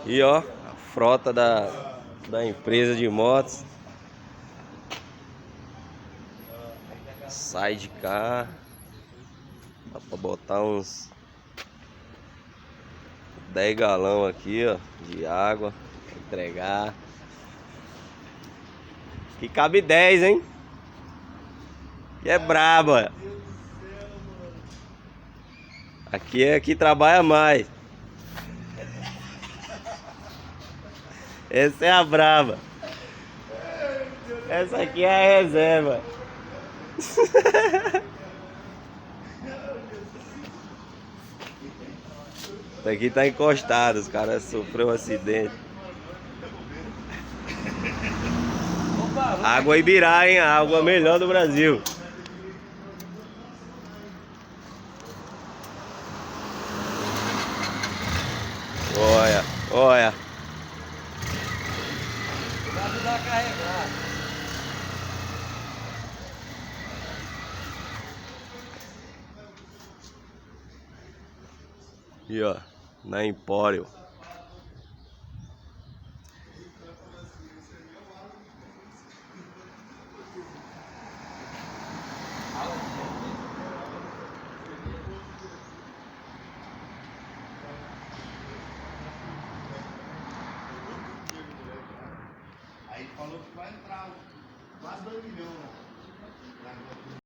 E ó, a frota da empresa de motos. Sai de cá. Dá pra botar uns 10 galão aqui, ó, de água pra entregar. Aqui cabe 10, hein? Que é braba. Aqui é que trabalha mais. Essa é a braba. Essa aqui é a reserva. Isso aqui tá encostado, os caras sofreram um acidente. Água Ibirá, hein? A água melhor do Brasil. Olha, olha. Vai ajudar a carregar. E ó, na Empório. Aí falou que vai entrar quase 2 milhões.